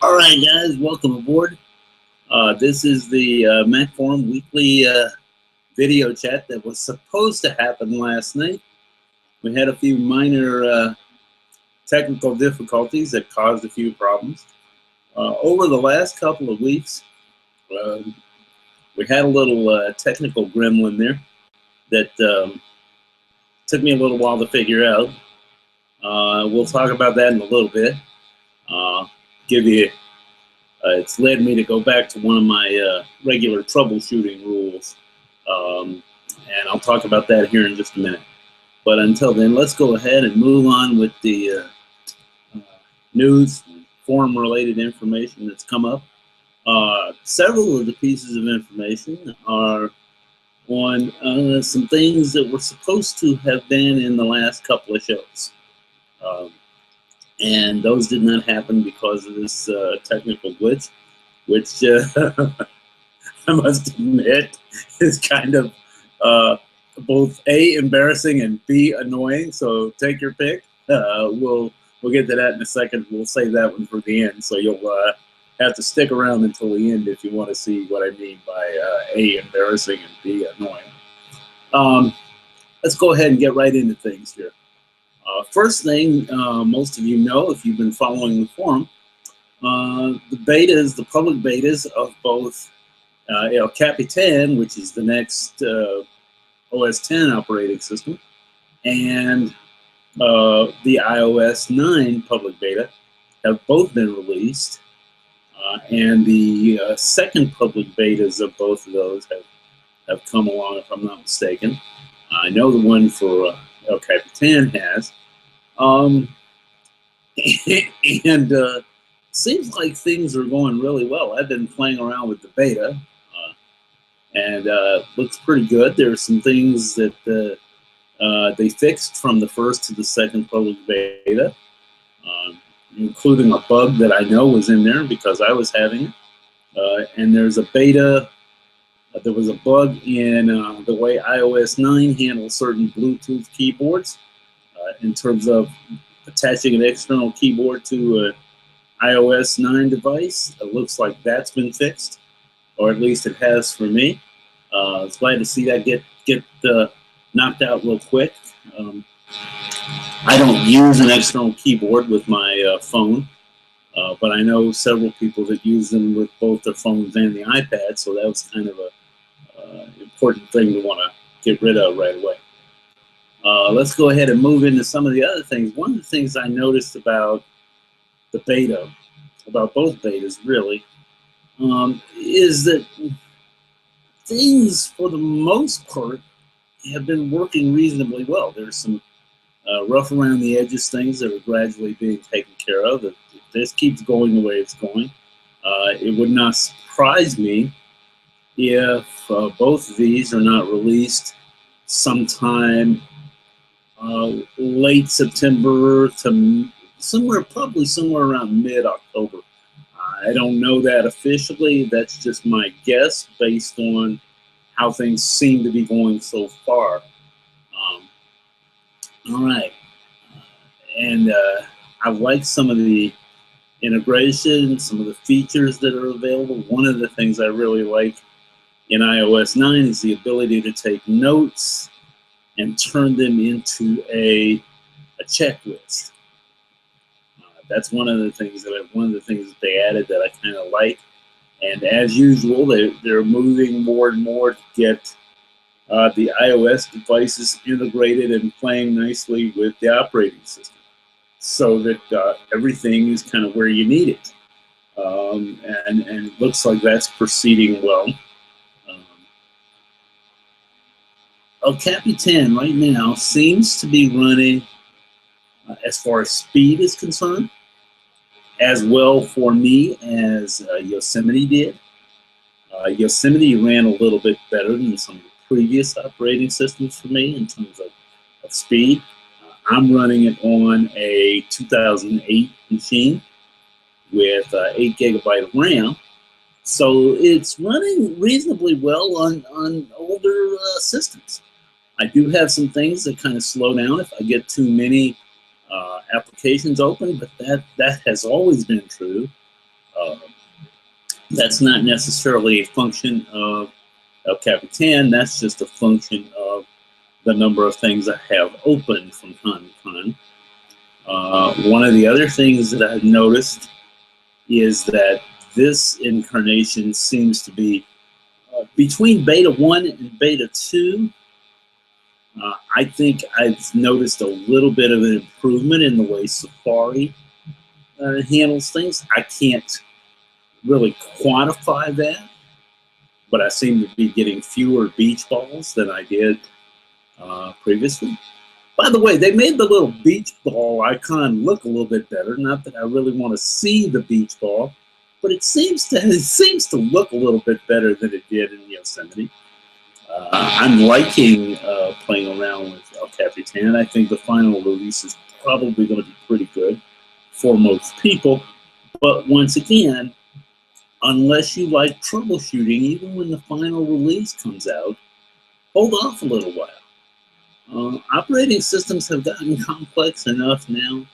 All right, guys, welcome aboard. This is the Mac Forum weekly video chat that was supposed to happen last night. We had a few minor technical difficulties that caused a few problems. Over the last couple of weeks, uh, we had a little technical gremlin there that took me a little while to figure out. We'll talk about that in a little bit. Uh, give you It's led me to go back to one of my regular troubleshooting rules, and I'll talk about that here in just a minute. But until then, let's go ahead and move on with the uh, news, forum-related information that's come up. Several of the pieces of information are on some things that were supposed to have been in the last couple of shows. Um, and those did not happen because of this technical glitch, which I must admit is kind of both A, embarrassing, and B, annoying. So take your pick. We'll get to that in a second. We'll save that one for the end. So you'll have to stick around until the end if you want to see what I mean by A, embarrassing, and B, annoying. Let's go ahead and get right into things here. First thing, most of you know, if you've been following the forum, the betas, the public betas of both El Capitan, which is the next OS 10 operating system, and the iOS 9 public beta have both been released. And the second public betas of both of those have come along, if I'm not mistaken. I know the one for El Capitan has. And seems like things are going really well. I've been playing around with the beta, and looks pretty good. There are some things that they fixed from the first to the second public beta, including a bug that I know was in there because I was having it. And there's a beta. There was a bug in the way iOS 9 handles certain Bluetooth keyboards. In terms of attaching an external keyboard to an iOS 9 device. It looks like that's been fixed, or at least it has for me. I was glad to see that get knocked out real quick. I don't use an external keyboard with my phone, but I know several people that use them with both their phones and the iPad, so that was kind of a important thing to want to get rid of right away. Let's go ahead and move into some of the other things. One of the things I noticed about the beta, about both betas really, is that things for the most part have been working reasonably well. There's some rough around the edges things that are gradually being taken care of. If this keeps going the way it's going, it would not surprise me if both of these are not released sometime late September to probably somewhere around mid-October. I don't know that officially. That's just my guess based on how things seem to be going so far. All right. And I like some of the integration, some of the features that are available. One of the things I really like in iOS 9 is the ability to take notes and turn them into a checklist. That's one of the things that they added that I kind of like. And as usual, they're moving more and more to get the iOS devices integrated and playing nicely with the operating system, so that everything is kind of where you need it. And it looks like that's proceeding well. El Capitan right now seems to be running, as far as speed is concerned, as well for me as Yosemite did. Yosemite ran a little bit better than some of the previous operating systems for me in terms of speed. I'm running it on a 2008 machine with 8 GB of RAM. So it's running reasonably well on older systems. I do have some things that kind of slow down if I get too many applications open, but that has always been true. That's not necessarily a function of El Capitan. That's just a function of the number of things I have open from time to time. One of the other things that I've noticed is that this incarnation seems to be between beta 1 and beta 2. I think I've noticed a little bit of an improvement in the way Safari handles things. I can't really quantify that, but I seem to be getting fewer beach balls than I did previously. By the way, they made the little beach ball icon look a little bit better. Not that I really want to see the beach ball, but it seems to look a little bit better than it did in Yosemite. I'm liking playing around with El Capitan. I think the final release is probably going to be pretty good for most people. But once again, unless you like troubleshooting, even when the final release comes out, hold off a little while. Operating systems have gotten complex enough now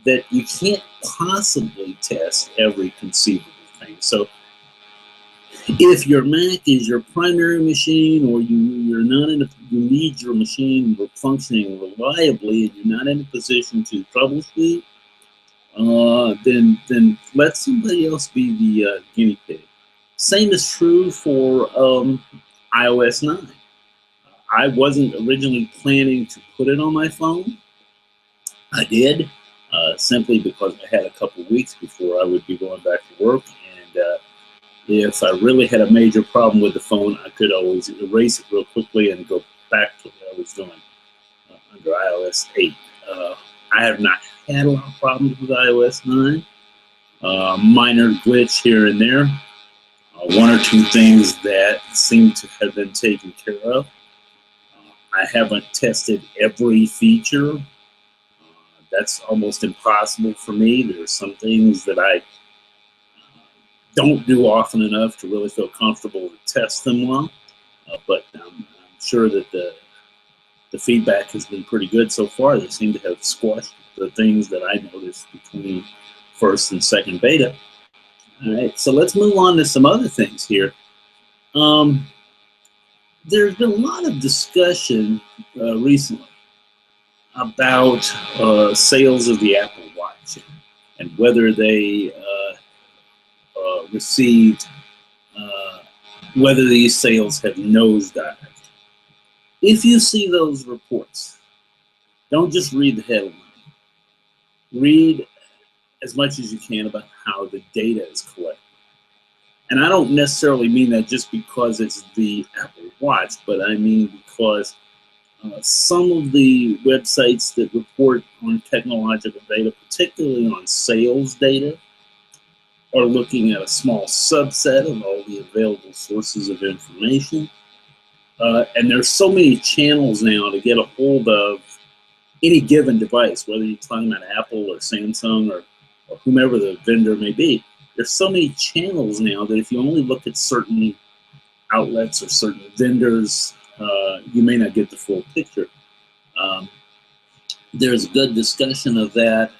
that you can't possibly test every conceivable thing. So if your Mac is your primary machine, or you need your machine functioning reliably, and you're not in a position to troubleshoot, then let somebody else be the guinea pig. Same is true for iOS 9. I wasn't originally planning to put it on my phone. I did, simply because I had a couple weeks before I would be going back to work, and if I really had a major problem with the phone, I could always erase it real quickly and go back to what I was doing under iOS 8. I have not had a lot of problems with iOS 9. Minor glitch here and there. One or two things that seem to have been taken care of. I haven't tested every feature. That's almost impossible for me. There's some things that I don't do often enough to really feel comfortable to test them well. But I'm sure that the feedback has been pretty good so far. They seem to have squashed the things that I noticed between first and second beta. All right, so let's move on to some other things here. There's been a lot of discussion recently about sales of the Apple Watch and whether they received, whether these sales have nosedived. If you see those reports, don't just read the headline. Read as much as you can about how the data is collected. And I don't necessarily mean that just because it's the Apple Watch, but I mean because some of the websites that report on technological data, particularly on sales data, are looking at a small subset of all the available sources of information. And there's so many channels now to get a hold of any given device, whether you're talking about Apple or Samsung or whomever the vendor may be. There's so many channels now that if you only look at certain outlets or certain vendors, you may not get the full picture. There's a good discussion of that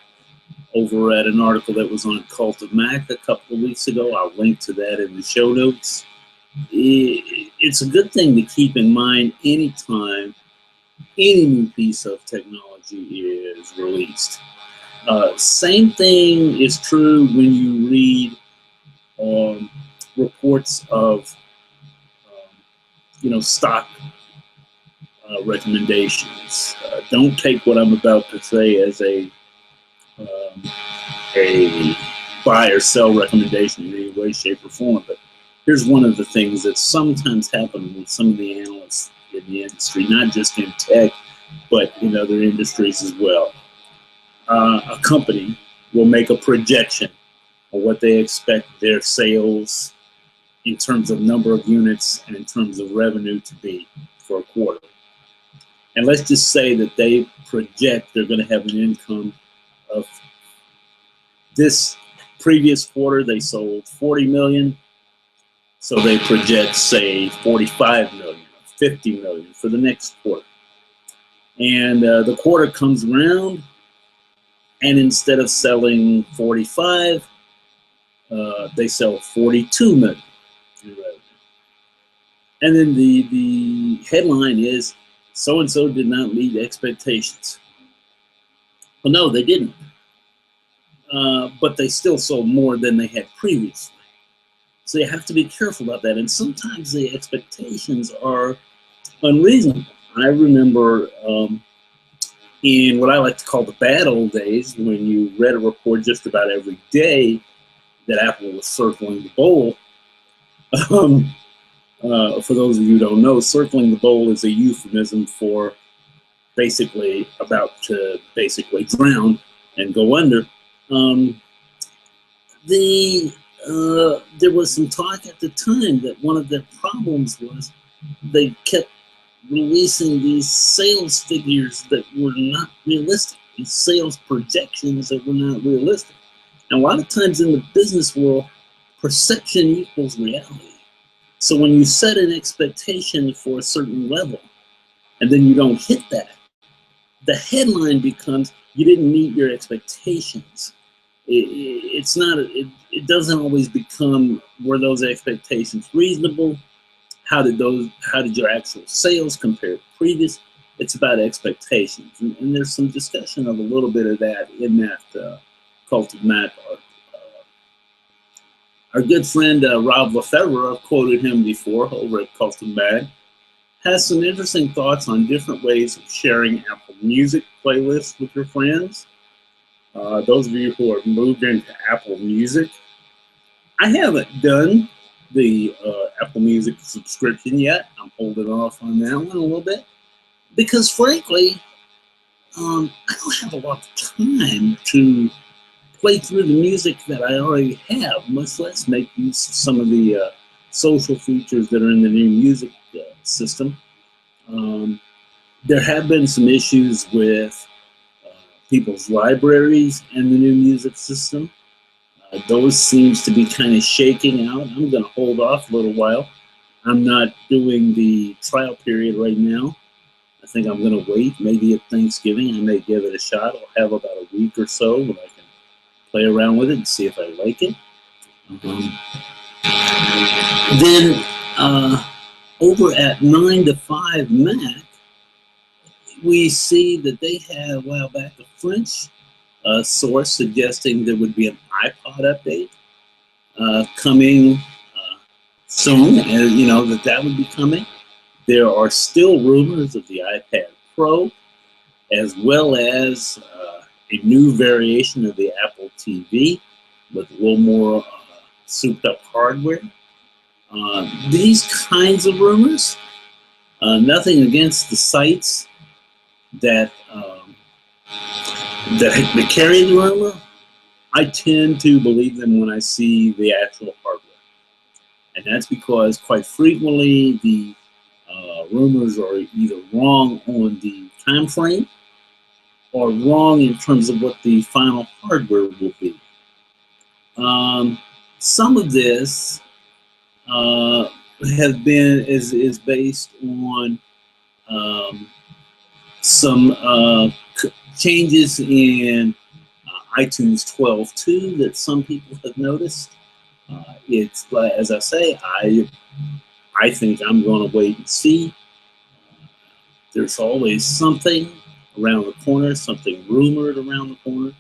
over at an article that was on Cult of Mac a couple of weeks ago. I'll link to that in the show notes. It's a good thing to keep in mind anytime any new piece of technology is released. Same thing is true when you read reports of stock recommendations. Don't take what I'm about to say as a buy or sell recommendation in any way, shape, or form. But here's one of the things that sometimes happen with some of the analysts in the industry, not just in tech, but in other industries as well. A company will make a projection of what they expect their sales in terms of number of units and in terms of revenue to be for a quarter. And let's just say that they project they're going to have an income of this previous quarter, they sold 40 million. So they project, say, 45 million, 50 million for the next quarter. And the quarter comes around, and instead of selling 45, they sell 42 million in revenue. And then the headline is, so-and-so did not meet expectations. Well, no, they didn't. But they still sold more than they had previously. So you have to be careful about that. And sometimes the expectations are unreasonable. I remember in what I like to call the bad old days, when you read a report just about every day that Apple was circling the bowl. For those of you who don't know, circling the bowl is a euphemism for basically about to basically drown and go under. There was some talk at the time that one of their problems was they kept releasing these sales figures that were not realistic, these sales projections that were not realistic. And a lot of times in the business world, perception equals reality. So when you set an expectation for a certain level and then you don't hit that, the headline becomes you didn't meet your expectations. It doesn't always become, were those expectations reasonable? How did your actual sales compare to previous? It's about expectations, and there's some discussion of a little bit of that in that Cult of Mac article. Our good friend Rob Lefevre, I've quoted him before over at Cult of Mac, has some interesting thoughts on different ways of sharing Apple Music playlists with your friends. Those of you who are moved into Apple Music, I haven't done the Apple Music subscription yet. I'm holding off on that one a little bit because, frankly, I don't have a lot of time to play through the music that I already have, much less make use of some of the social features that are in the new music system. There have been some issues with people's libraries and the new music system. Those seems to be kind of shaking out. I'm going to hold off a little while. I'm not doing the trial period right now. I think I'm going to wait. Maybe at Thanksgiving I may give it a shot. I'll have about a week or so when I can play around with it and see if I like it. Then over at 9 to 5 Mac, we see that they had a while back a French source suggesting there would be an iPod update coming soon, and you know that would be coming. There are still rumors of the iPad Pro, as well as a new variation of the Apple TV with a little more souped up hardware. These kinds of rumors, nothing against the sites that carry the rumor. I tend to believe them when I see the actual hardware. And that's because quite frequently the rumors are either wrong on the time frame or wrong in terms of what the final hardware will be. Some of this is based on some changes in iTunes 12.2 that some people have noticed. It's as I say, I think I'm going to wait and see. There's always something around the corner, something rumored around the corner.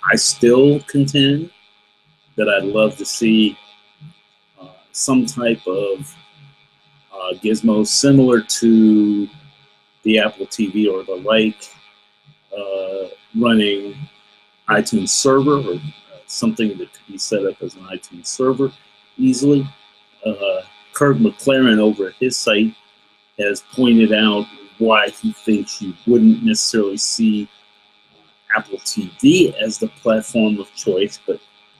I still contend that I'd love to see some type of gizmo similar to the Apple TV or the like, running iTunes server or something that could be set up as an iTunes server easily. Kurt McLaren over at his site has pointed out why he thinks you wouldn't necessarily see Apple TV as the platform of choice,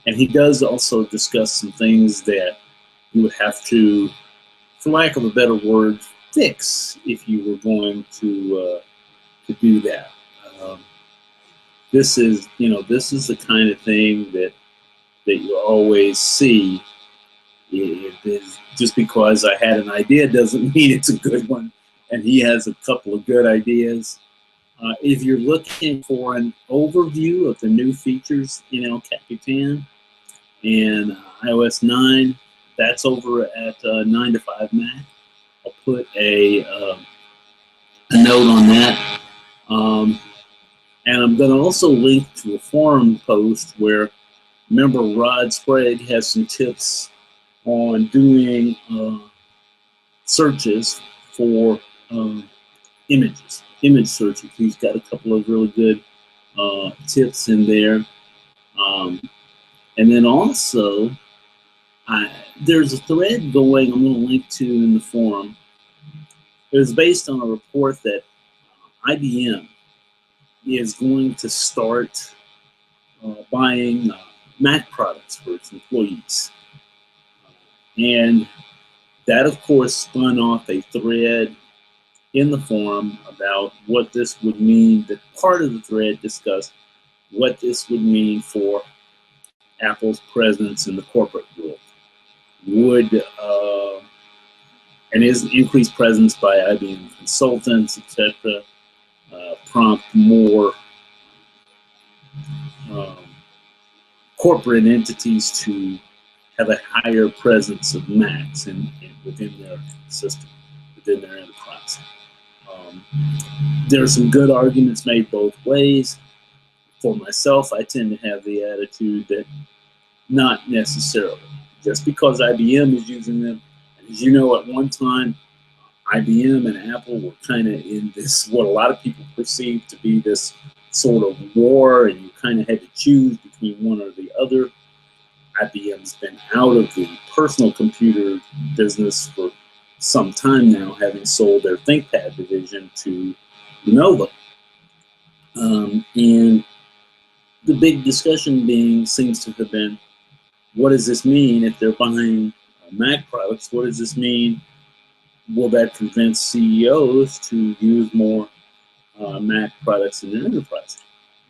and he does also discuss some things that you would have to, for lack of a better word, fix if you were going to do that. This is the kind of thing that you always see. Just because I had an idea doesn't mean it's a good one, and he has a couple of good ideas. If you're looking for an overview of the new features in El Capitan, and iOS 9. That's over at 9 to 5 Mac. I'll put a note on that. And I'm going to also link to a forum post where member Rod Sprague has some tips on doing searches for image searches. He's got a couple of really good tips in there. And then also, there's a thread going, I'm going to link to in the forum. It was based on a report that IBM is going to start buying Mac products for its employees. And that, of course, spun off a thread in the forum about what this would mean. That part of the thread discussed what this would mean for Apple's presence in the corporate world. Would and his increased presence by IBM consultants, etc., prompt more corporate entities to have a higher presence of Macs within their system, within their enterprise. There are some good arguments made both ways. For myself, I tend to have the attitude that not necessarily. Just because IBM is using them, and as you know, at one time, IBM and Apple were kind of in this, what a lot of people perceive to be this sort of war, and you kind of had to choose between one or the other. IBM's been out of the personal computer business for some time now, having sold their ThinkPad division to Lenovo. And the big discussion seems to have been, what does this mean if they're buying Mac products? What does this mean? Will that convince CEOs to use more Mac products in their enterprise?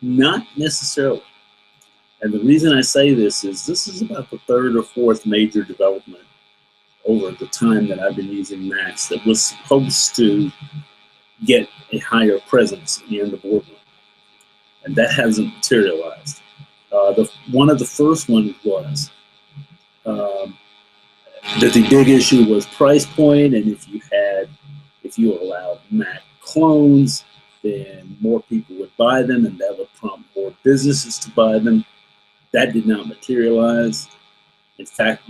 Not necessarily. And the reason I say this is about the third or fourth major development over the time that I've been using Macs that was supposed to get a higher presence in the boardroom. And that hasn't materialized. One of the first ones was that the big issue was price point, and if you allowed Mac clones, then more people would buy them, and that would prompt more businesses to buy them. That did not materialize. In fact,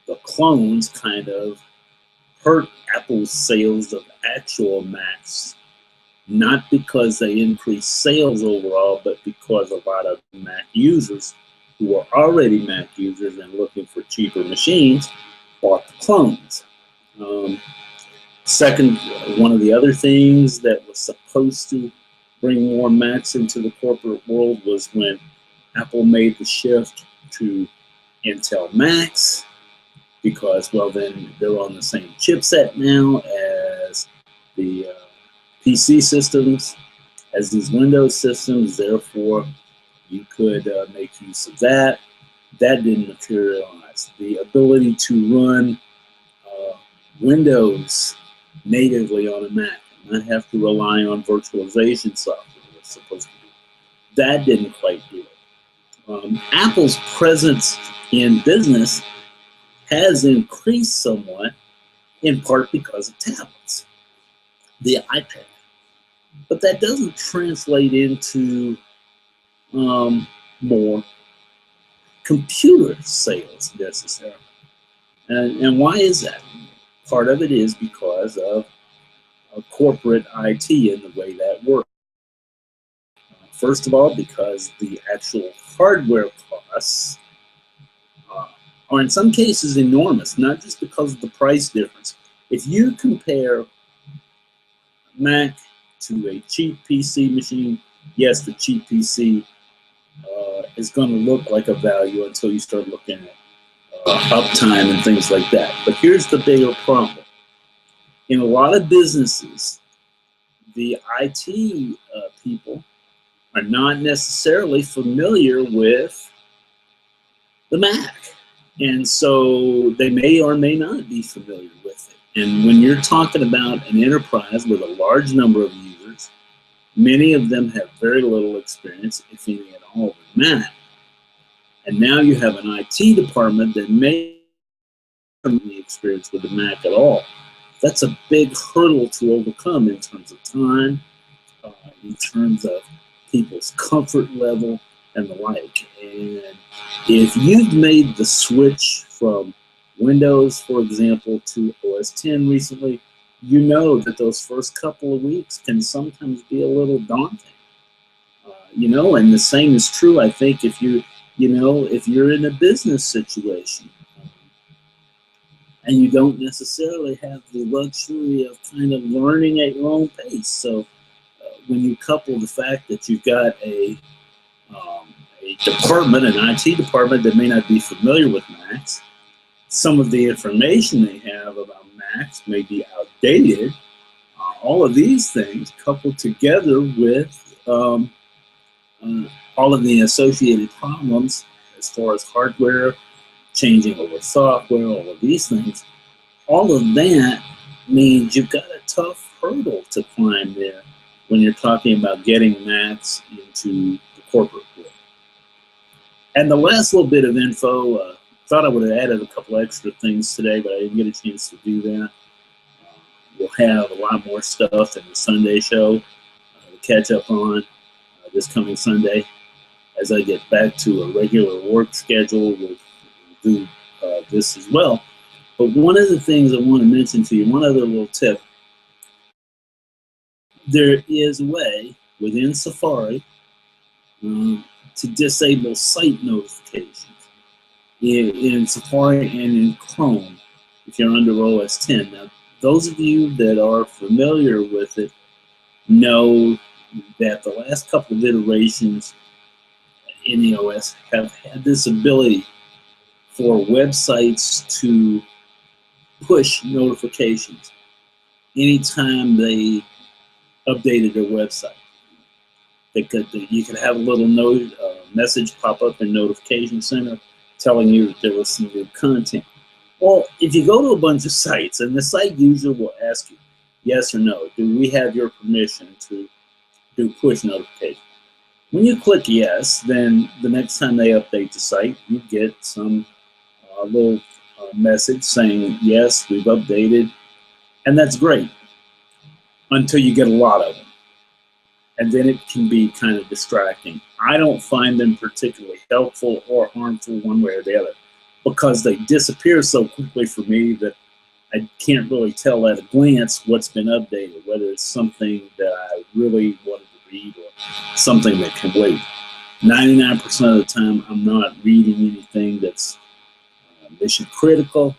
the clones kind of hurt Apple's sales of actual Macs, not because they increased sales overall, but because a lot of Mac users who are already Mac users and looking for cheaper machines bought the clones. Second, one of the other things that was supposed to bring more Macs into the corporate world was when Apple made the shift to Intel Macs, because, well, then they're on the same chipset now as the PC systems, as these Windows systems. Therefore, you could make use of that. That didn't materialize. The ability to run Windows natively on a Mac and not have to rely on virtualization software was supposed to do. That didn't quite do it. Apple's presence in business has increased somewhat, in part because of tablets, the iPad. But that doesn't translate into more computer sales necessarily. And why is that? Part of it is because of corporate IT and the way that works. First of all, because the actual hardware costs are in some cases enormous, not just because of the price difference. If you compare Mac to a cheap PC machine, yes, the cheap PC is going to look like a value until you start looking at uptime and things like that. But here's the bigger problem. In a lot of businesses, the IT people are not necessarily familiar with the Mac. And so they may or may not be familiar with it. And when you're talking about an enterprise with a large number of users, many of them have very little experience, if any at all, with Mac. And now you have an IT department that may not have any experience with the Mac at all. That's a big hurdle to overcome in terms of time, in terms of people's comfort level, and the like. And if you've made the switch from Windows, for example, to OS 10 recently, you know that those first couple of weeks can sometimes be a little daunting. And the same is true, I think, if if you're in a business situation and you don't necessarily have the luxury of kind of learning at your own pace. So when you couple the fact that you've got a department, an IT department that may not be familiar with Macs, some of the information they have about Macs may be outdated. All of these things coupled together with all of the associated problems as far as hardware, changing over software, all of these things, all of that means you've got a tough hurdle to climb there when you're talking about getting Macs into the corporate world. And the last little bit of info, thought I would have added a couple extra things today, but I didn't get a chance to do that. We'll have a lot more stuff in the Sunday show to catch up on this coming Sunday. As I get back to a regular work schedule, we'll do this as well. But one of the things I want to mention to you, one other little tip, there is a way within Safari to disable site notifications in Safari and in Chrome if you're under OS 10. Now, those of you that are familiar with it know that the last couple of iterations in the OS have had this ability for websites to push notifications anytime they updated their website. You could have a little message pop up in Notification Center telling you that there was some new content. Well, if you go to a bunch of sites, and the site user will ask you, yes or no, do we have your permission to do push notifications? When you click yes, then the next time they update the site, you get some little message saying, yes, we've updated, and that's great until you get a lot of them. And then it can be kind of distracting. I don't find them particularly helpful or harmful one way or the other because they disappear so quickly for me that I can't really tell at a glance what's been updated, whether it's something that I really wanted to read or something that can wait. 99% of the time, I'm not reading anything that's mission critical.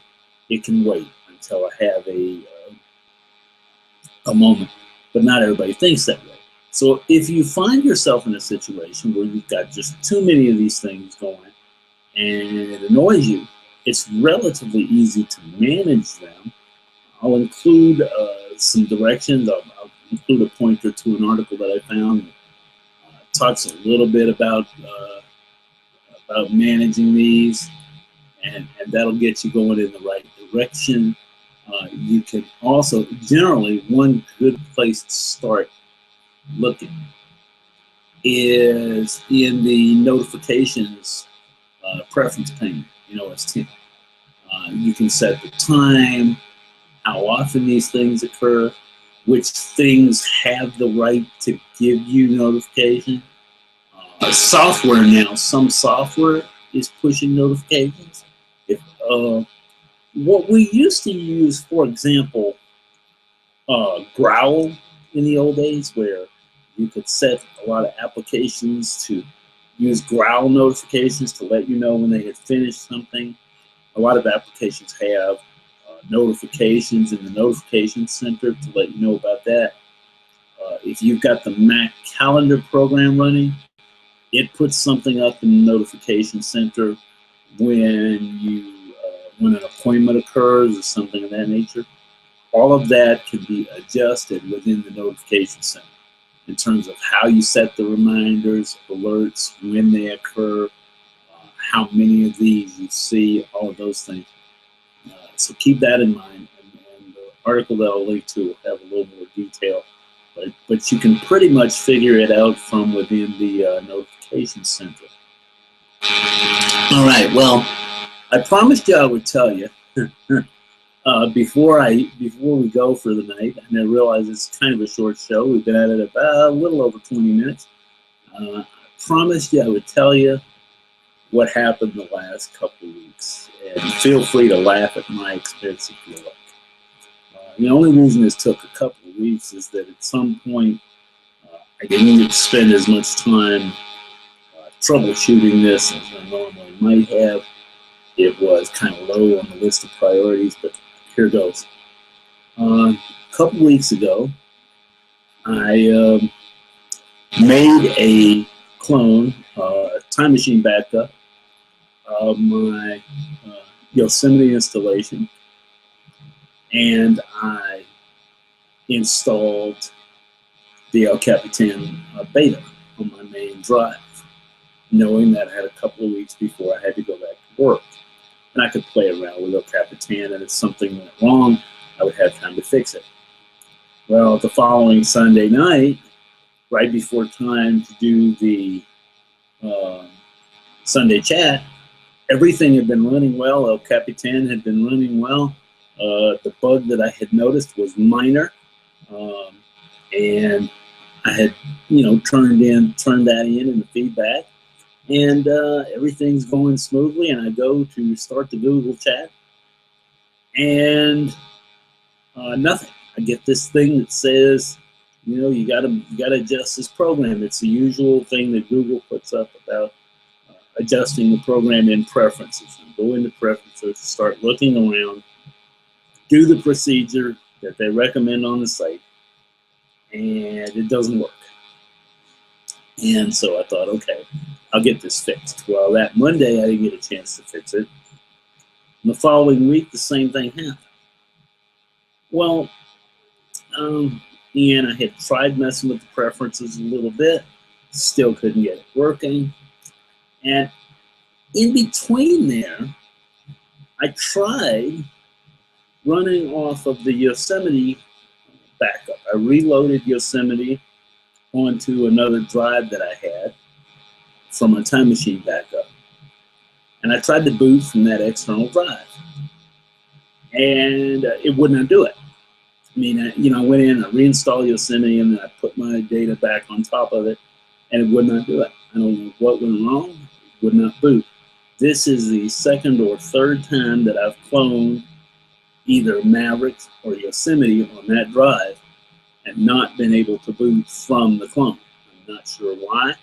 It can wait until I have a moment, but not everybody thinks that way. So if you find yourself in a situation where you've got just too many of these things going and it annoys you, it's relatively easy to manage them. I'll include some directions. I'll include a pointer to an article that I found that talks a little bit about managing these, and that'll get you going in the right direction. You can also, generally, one good place to start looking is in the notifications preference pane in OS 10. You can set the time, how often these things occur, which things have the right to give you notification. Software now, some software is pushing notifications. What we used to use, for example, Growl in the old days, where you could set a lot of applications to use Growl notifications to let you know when they had finished something. A lot of applications have notifications in the notification center to let you know about that. If you've got the Mac calendar program running, it puts something up in the notification center when when an appointment occurs or something of that nature. All of that can be adjusted within the notification center in terms of how you set the reminders, alerts, when they occur, how many of these you see, all of those things. So keep that in mind. And the article that I'll link to will have a little more detail. But you can pretty much figure it out from within the notification center. All right. Well, I promised you I would tell you before we go for the night, and I realize it's kind of a short show. We've been at it about a little over 20 minutes. I promised you I would tell you what happened the last couple of weeks, and feel free to laugh at my expense if you like. The only reason this took a couple of weeks is that at some point I didn't spend as much time troubleshooting this as I normally might have. It was kind of low on the list of priorities, but here goes. A couple weeks ago, I made a clone, time machine backup of my Yosemite installation, and I installed the El Capitan beta on my main drive, knowing that I had a couple of weeks before I had to go back to work. And I could play around with El Capitan, and if something went wrong, I would have time to fix it. Well, the following Sunday night, right before time to do the Sunday chat, everything had been running well. El Capitan had been running well. The bug that I had noticed was minor, and I had, turned that in the feedback, and everything's going smoothly. And I go to start the Google chat, and nothing. I get this thing that says, you gotta adjust this program. It's the usual thing that Google puts up about adjusting the program in preferences. You go into preferences, start looking around, do the procedure that they recommend on the site, and it doesn't work. And so I thought, okay, I'll get this fixed. Well, that Monday I didn't get a chance to fix it. And the following week, the same thing happened. Well, and I had tried messing with the preferences a little bit, still couldn't get it working. And in between there, I tried running off of the Yosemite backup. I reloaded Yosemite onto another drive that I had from a time machine backup. And I tried to boot from that external drive. And it would not do it. I mean, I went in, I reinstalled Yosemite, and then I put my data back on top of it, and it would not do it. I don't know what went wrong. It would not boot. This is the second or third time that I've cloned either Maverick or Yosemite on that drive and not been able to boot from the clone. I'm not sure why.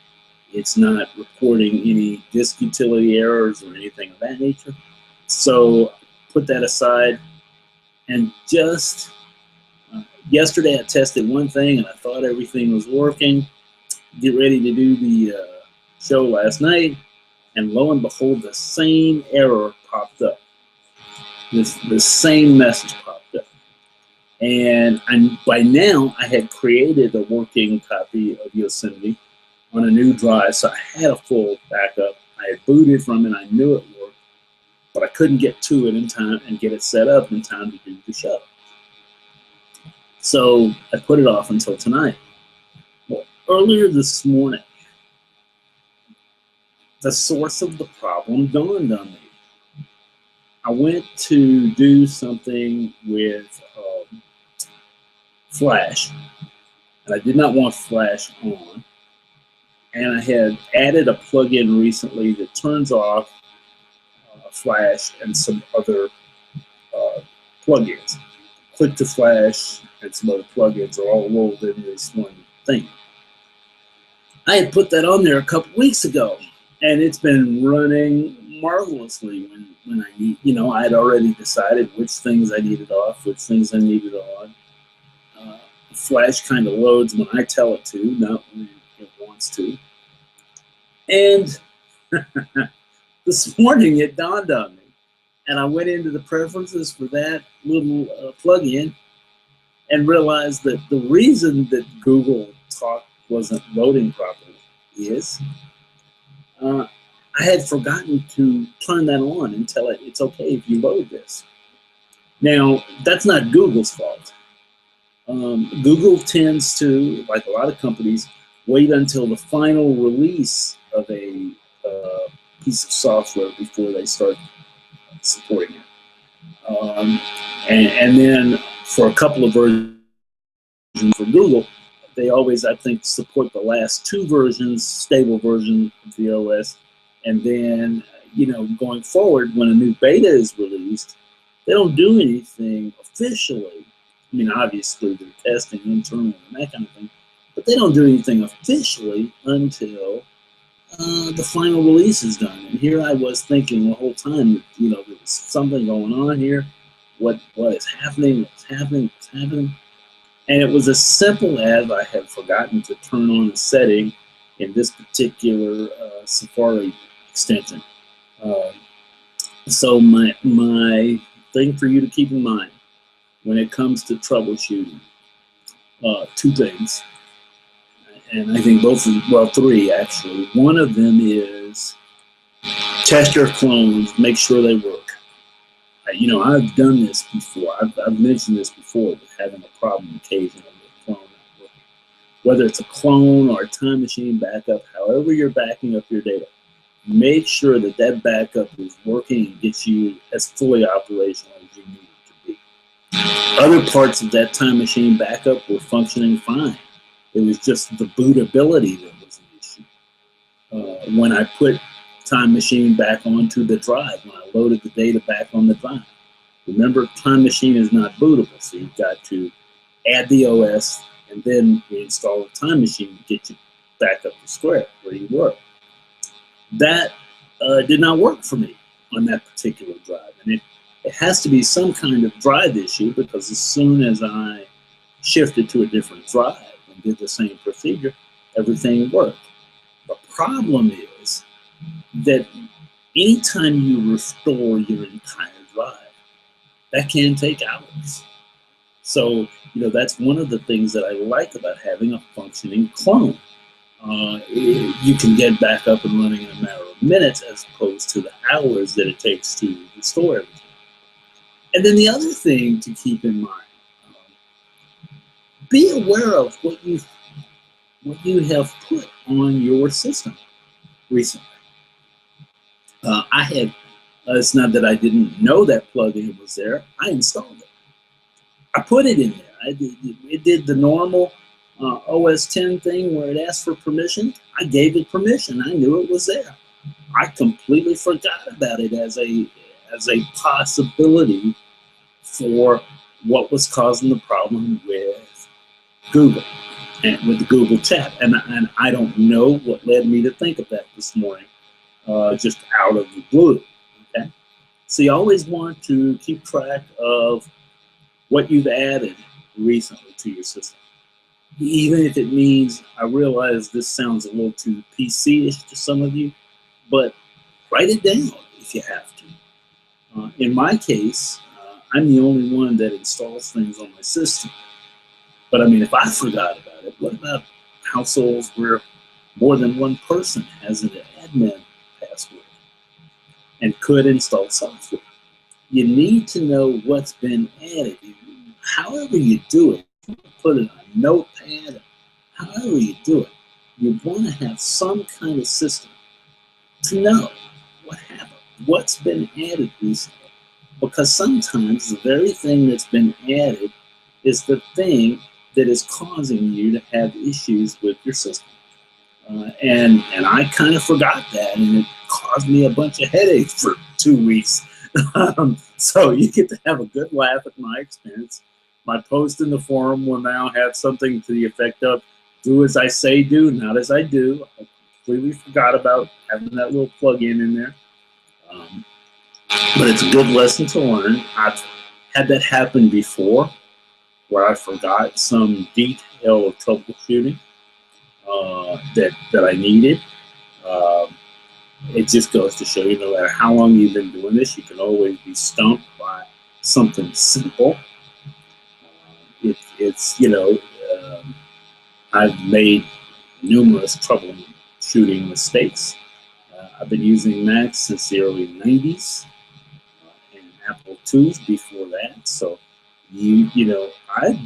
It's not reporting any disk utility errors or anything of that nature. So put that aside, and just yesterday I tested one thing and I thought everything was working. Get ready to do the show last night, and lo and behold, the same error popped up. The same message popped up. And by now I had created a working copy of Yosemite on a new drive, so I had a full backup. I had booted from it, I knew it worked, but I couldn't get to it in time and get it set up in time to do the show. So I put it off until tonight. Well, earlier this morning, the source of the problem dawned on me. I went to do something with Flash, and I did not want Flash on. And I had added a plugin recently that turns off Flash and some other plugins. Click to Flash and some other plugins are all rolled into this one thing. I had put that on there a couple weeks ago, and it's been running marvelously when I need, I had already decided which things I needed off, which things I needed on. Flash kind of loads when I tell it to, not when it wants to. And this morning it dawned on me, and I went into the preferences for that little plugin and realized that the reason that Google Talk wasn't loading properly is I had forgotten to turn that on and tell it it's okay if you load this. Now, that's not Google's fault. Google tends to, like a lot of companies, wait until the final release of a piece of software before they start supporting it. And then for a couple of versions for Google, they always, I think, support the last 2 versions, stable version of the OS. And then, going forward, when a new beta is released, they don't do anything officially. I mean, obviously, they're testing internally and that kind of thing, but they don't do anything officially until the final release is done. And here I was thinking the whole time, there was something going on here. What is happening? What's happening? What's happening? And it was as simple as I had forgotten to turn on a setting in this particular Safari extension. So my thing for you to keep in mind when it comes to troubleshooting, 2 things. And I think both, well, 3 actually. One of them is test your clones, make sure they work. I've done this before. I've mentioned this before with having a problem occasionally with a clone not working. Whether it's a clone or a time machine backup, however you're backing up your data, make sure that that backup is working and gets you as fully operational as you need it to be. Other parts of that time machine backup were functioning fine. It was just the bootability that was an issue. When I put Time Machine back onto the drive, when I loaded the data back on the drive, remember, Time Machine is not bootable, so you've got to add the OS and then reinstall the Time Machine to get you back up to square where you were. That did not work for me on that particular drive, and it has to be some kind of drive issue, because as soon as I shifted to a different drive and did the same procedure, everything worked. The problem is that anytime you restore your entire drive, that can take hours. So, that's one of the things that I like about having a functioning clone. You can get back up and running in a matter of minutes as opposed to the hours that it takes to restore everything. And then the other thing to keep in mind, be aware of what you have put on your system recently. It's not that I didn't know that plugin was there. I installed it. I put it in there. It did the normal OS 10 thing where it asked for permission. I gave it permission. I knew it was there. I completely forgot about it as a possibility for what was causing the problem with Google and with the Google chat. And I don't know what led me to think of that this morning. Just out of the blue, okay? So you always want to keep track of what you've added recently to your system. Even if it means, I realize this sounds a little too PC-ish to some of you, but write it down if you have to. In my case, I'm the only one that installs things on my system. But I mean, if I forgot about it, what about households where more than one person has an admin password and could install software? You need to know what's been added. However you do it, put it on a notepad, however you do it, you want to have some kind of system to know what happened, what's been added recently. Because sometimes the very thing that's been added is the thing that is causing you to have issues with your system. And I kind of forgot that, and it caused me a bunch of headaches for 2 weeks. So you get to have a good laugh at my expense. My post in the forum will now have something to the effect of, do as I say do, not as I do. I completely forgot about having that little plug-in in there. But it's a good lesson to learn. I've had that happen before, where I forgot some detail of troubleshooting that I needed. It just goes to show you, no matter how long you've been doing this, you can always be stumped by something simple. I've made numerous troubleshooting mistakes. I've been using Macs since the early 90s and Apple IIs before that. So, I've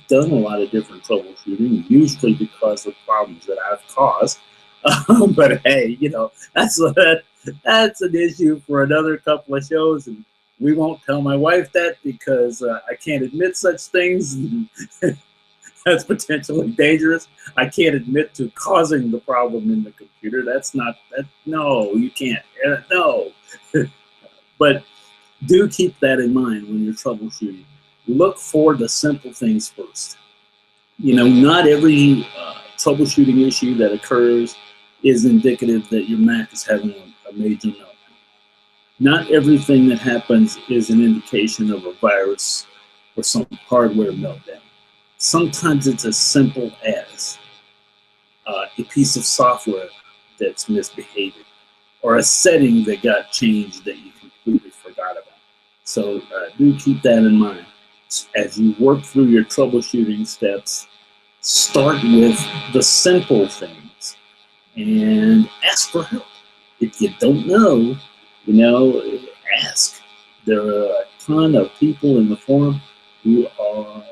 done a lot of different troubleshooting, usually because of problems that I've caused But hey, you know, that's an issue for another couple of shows, and we won't tell my wife that because I can't admit such things. That's potentially dangerous. I can't admit to causing the problem in the computer. That's not that. No, you can't. No. But do keep that in mind when you're troubleshooting. Look for the simple things first. You know, not every troubleshooting issue that occurs is indicative that your Mac is having a major meltdown. Not everything that happens is an indication of a virus or some hardware meltdown. Sometimes it's as simple as a piece of software that's misbehaving or a setting that got changed that you completely forgot about. So do keep that in mind. As you work through your troubleshooting steps, start with the simple things and ask for help. If you don't know, you know, ask. There are a ton of people in the forum who are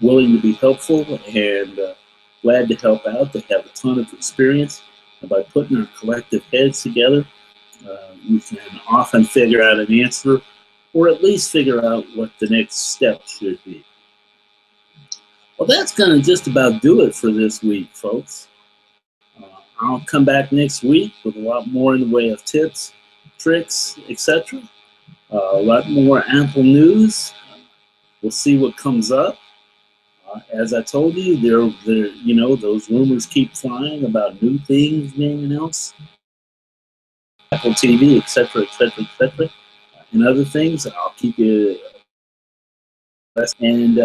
willing to be helpful and glad to help out. They have a ton of experience. And by putting our collective heads together, we can often figure out an answer or at least figure out what the next step should be. Well, that's going to just about do it for this week, folks. I'll come back next week with a lot more in the way of tips, tricks, etc. A lot more Apple news. We'll see what comes up. As I told you, you know, those rumors keep flying about new things being announced, Apple TV, etc., etc., etc., and other things. I'll keep you and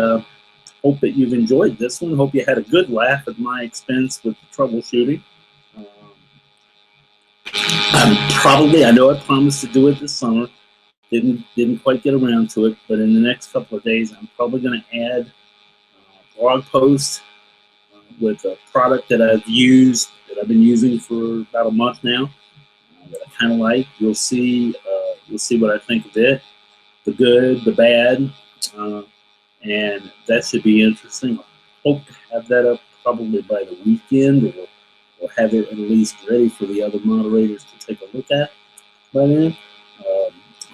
hope that you've enjoyed this one. Hope you had a good laugh at my expense with the troubleshooting. I know I promised to do it this summer. Didn't quite get around to it, but in the next couple of days, I'm probably going to add a blog post with a product that I've been using for about a month now, that I kind of like. You'll see what I think of it, the good, the bad, and that should be interesting. I hope to have that up probably by the weekend, or have it at least ready for the other moderators to take a look at by then.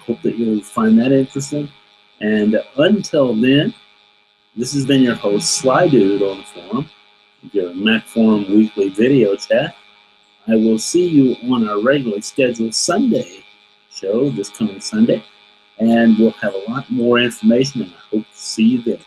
Hope that you'll find that interesting. And until then, this has been your host, Sly Dude, on the forum, your Mac Forum weekly video chat. I will see you on our regularly scheduled Sunday show this coming Sunday, and we'll have a lot more information, and I hope to see you then.